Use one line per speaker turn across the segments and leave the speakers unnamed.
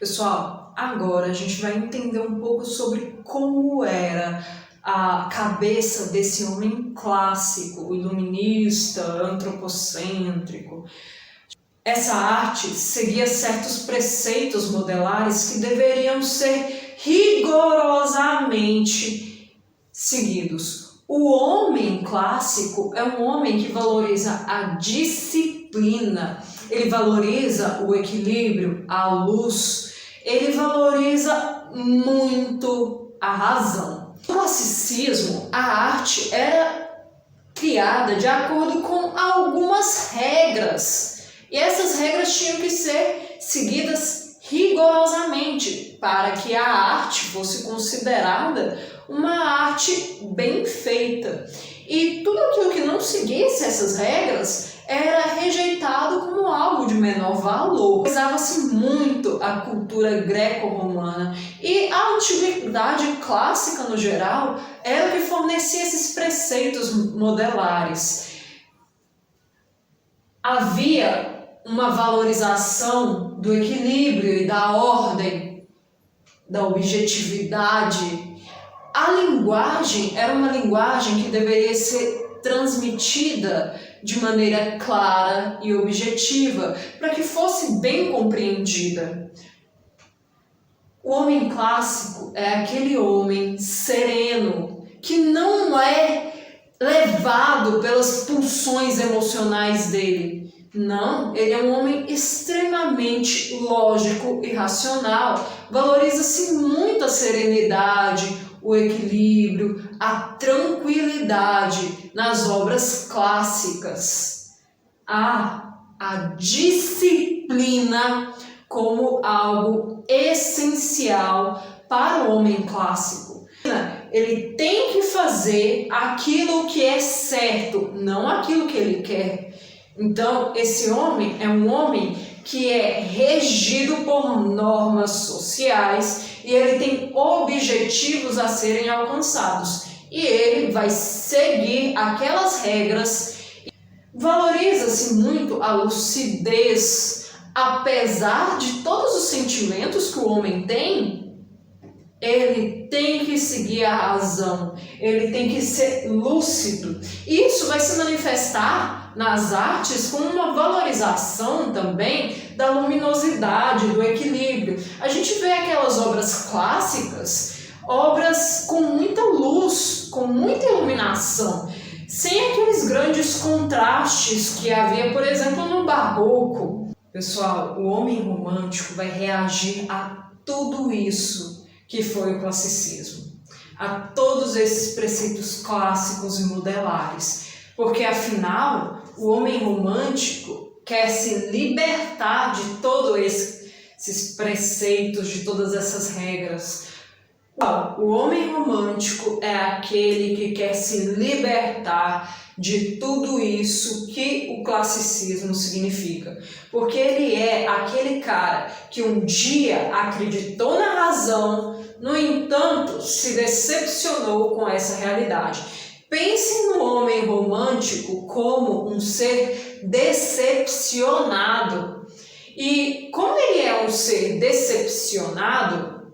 Pessoal, agora a gente vai entender um pouco sobre como era a cabeça desse homem clássico, iluminista, antropocêntrico. Essa arte seguia certos preceitos modelares que deveriam ser rigorosamente seguidos. O homem clássico é um homem que valoriza a disciplina, ele valoriza o equilíbrio, a luz, ele valoriza muito a razão. No classicismo, a arte era criada de acordo com algumas regras. E essas regras tinham que ser seguidas rigorosamente para que a arte fosse considerada uma arte bem feita. E tudo aquilo que não seguisse essas regras era rejeitado como algo de menor valor. Usava-se muito a cultura greco-romana e a antiguidade clássica no geral era o que fornecia esses preceitos modelares. Havia uma valorização do equilíbrio e da ordem, da objetividade. A linguagem era uma linguagem que deveria ser transmitida de maneira clara e objetiva, para que fosse bem compreendida. O homem clássico é aquele homem sereno, que não é levado pelas pulsões emocionais dele. Não, ele é um homem extremamente lógico e racional. Valoriza-se muito a serenidade, o equilíbrio, a tranquilidade nas obras clássicas. A disciplina como algo essencial para o homem clássico. Ele tem que fazer aquilo que é certo, não aquilo que ele quer. Então, esse homem é um homem que é regido por normas sociais e ele tem objetivos a serem alcançados. E ele vai seguir aquelas regras. Valoriza-se muito a lucidez. Apesar de todos os sentimentos que o homem tem, ele tem que seguir a razão, ele tem que ser lúcido. E isso vai se manifestar nas artes com uma valorização também da luminosidade, do equilíbrio. A gente vê aquelas obras clássicas, obras com muita luz, com muita iluminação, sem aqueles grandes contrastes que havia, por exemplo, no Barroco. Pessoal, o homem romântico vai reagir a tudo isso que foi o classicismo, a todos esses preceitos clássicos e modelares, porque afinal o homem romântico quer se libertar de todos esses preceitos, de todas essas regras. O homem romântico é aquele que quer se libertar de tudo isso que o classicismo significa, porque ele é aquele cara que um dia acreditou na razão, no entanto se decepcionou com essa realidade. Pense no homem romântico como um ser decepcionado, e como ele é um ser decepcionado,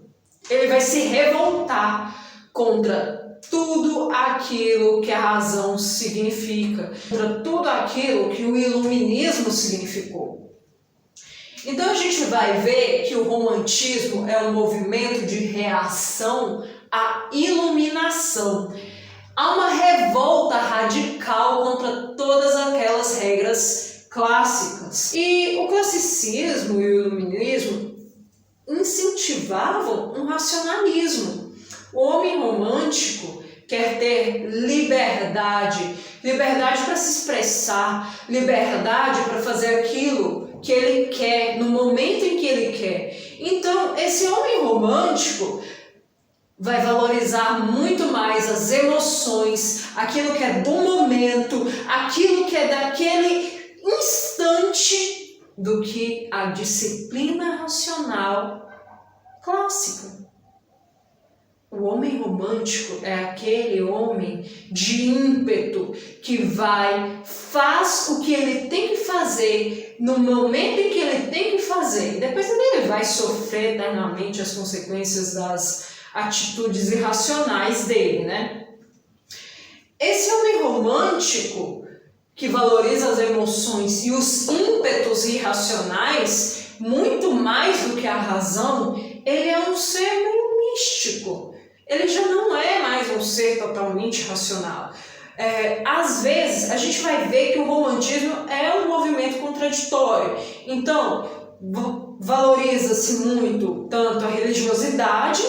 ele vai se revoltar contra tudo aquilo que a razão significa, contra tudo aquilo que o iluminismo significou. Então a gente vai ver que o romantismo é um movimento de reação à iluminação. Há uma revolta radical contra todas aquelas regras clássicas. E o classicismo e o iluminismo incentivavam um racionalismo. O homem romântico quer ter liberdade, liberdade para se expressar, liberdade para fazer aquilo que ele quer, no momento em que ele quer. Então, esse homem romântico vai valorizar muito mais as emoções, aquilo que é do momento, aquilo que é daquele instante, do que a disciplina racional clássica. O homem romântico é aquele homem de ímpeto que faz o que ele tem que fazer no momento em que ele tem que fazer. Depois ele vai sofrer eternamente as consequências das atitudes irracionais dele, né? Esse homem romântico que valoriza as emoções e os ímpetos irracionais muito mais do que a razão, ele é um ser meio místico. Ele já não é mais um ser totalmente racional. Às vezes, a gente vai ver que o romantismo é um movimento contraditório. Então, valoriza-se muito tanto a religiosidade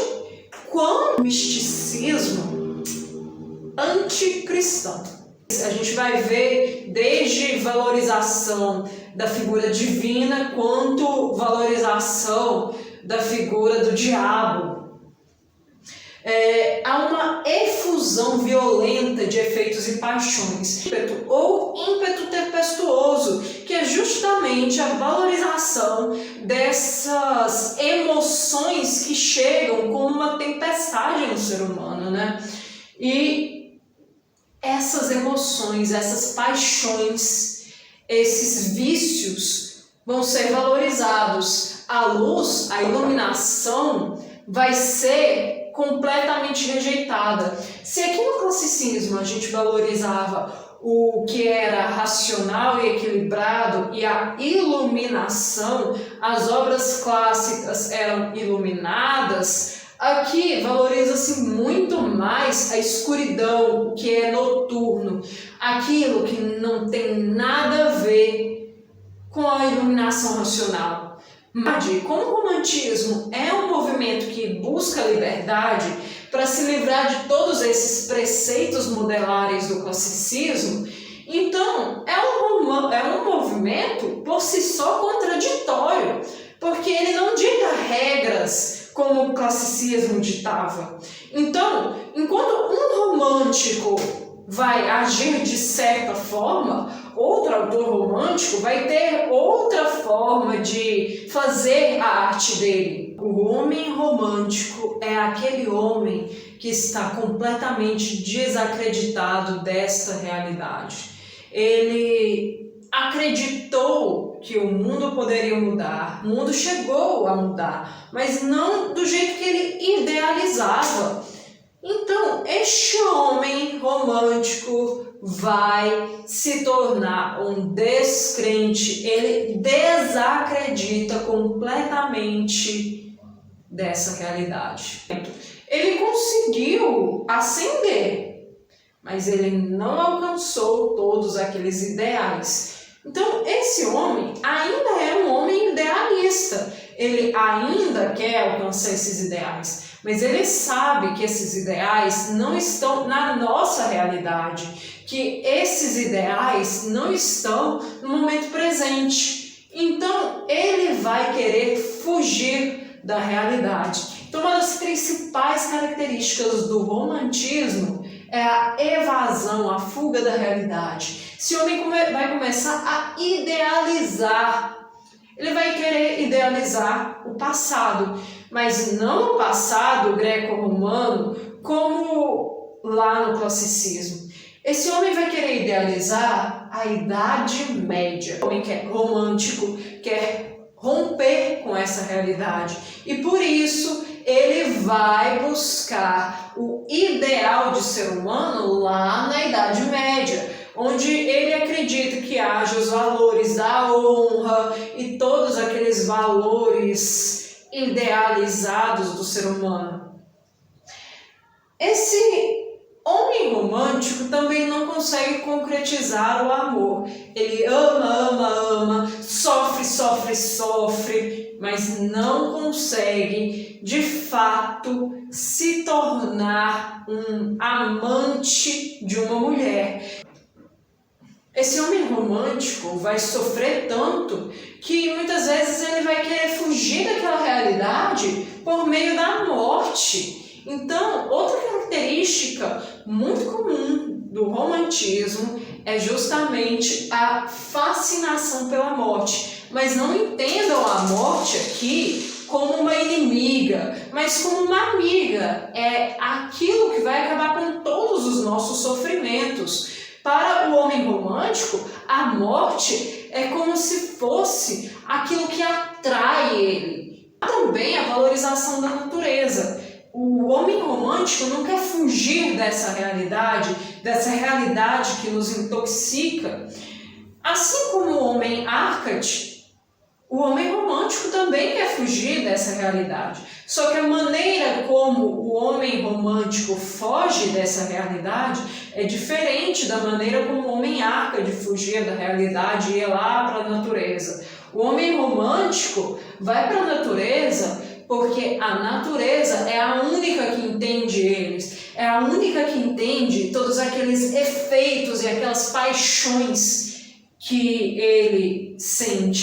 quanto o misticismo anticristão. A gente vai ver desde valorização da figura divina quanto valorização da figura do diabo. Há uma efusão violenta de efeitos e paixões, ou ímpeto tempestuoso, que é justamente a valorização dessas emoções que chegam como uma tempestade no ser humano, né? E essas emoções, essas paixões, esses vícios vão ser valorizados. A luz, a iluminação vai ser completamente rejeitada. Se aqui no classicismo a gente valorizava o que era racional e equilibrado e a iluminação, as obras clássicas eram iluminadas, aqui valoriza-se muito mais a escuridão, o que é noturno, aquilo que não tem nada a ver com a iluminação racional. Mas, como o romantismo é um movimento que busca a liberdade para se livrar de todos esses preceitos modelares do classicismo, então é um movimento por si só contraditório, porque ele não dita regras como o classicismo ditava. Então, enquanto um romântico vai agir de certa forma, outro autor romântico vai ter outra forma de fazer a arte dele. O homem romântico é aquele homem que está completamente desacreditado desta realidade. Ele acreditou que o mundo poderia mudar, o mundo chegou a mudar, mas não do jeito que ele idealizava. Então, este homem romântico vai se tornar um descrente, ele desacredita completamente dessa realidade. Ele conseguiu ascender, mas ele não alcançou todos aqueles ideais. Então, esse homem ainda é um homem idealista, ele ainda quer alcançar esses ideais. Mas ele sabe que esses ideais não estão na nossa realidade, que esses ideais não estão no momento presente. Então, ele vai querer fugir da realidade. Então, uma das principais características do romantismo é a evasão, a fuga da realidade. Esse homem vai começar a idealizar. Ele vai querer idealizar o passado, mas não o passado greco-romano como lá no classicismo. Esse homem vai querer idealizar a Idade Média. O homem que é romântico quer romper com essa realidade e por isso ele vai buscar o ideal de ser humano lá na Idade Média, onde ele acredita que haja os valores da honra e todos aqueles valores idealizados do ser humano. Esse homem romântico também não consegue concretizar o amor. Ele ama, sofre, mas não consegue, de fato, se tornar um amante de uma mulher. Esse homem romântico vai sofrer tanto que muitas vezes ele vai querer fugir daquela realidade por meio da morte. Então, outra característica muito comum do romantismo é justamente a fascinação pela morte. Mas não entendam a morte aqui como uma inimiga inimiga, mas como uma amiga. É aquilo que vai acabar com todos os nossos sofrimentos. Para o homem romântico, a morte é como se fosse aquilo que atrai ele. Também a valorização da natureza. O homem romântico não quer fugir dessa realidade que nos intoxica. Assim como o homem Arcade, o homem romântico também quer fugir dessa realidade. Só que a maneira como o homem romântico foge dessa realidade é diferente da maneira como o homem Arcade fugia da realidade e ia lá para a natureza. O homem romântico vai para a natureza porque a natureza é a única que entende eles, é a única que entende todos aqueles efeitos e aquelas paixões que ele sente.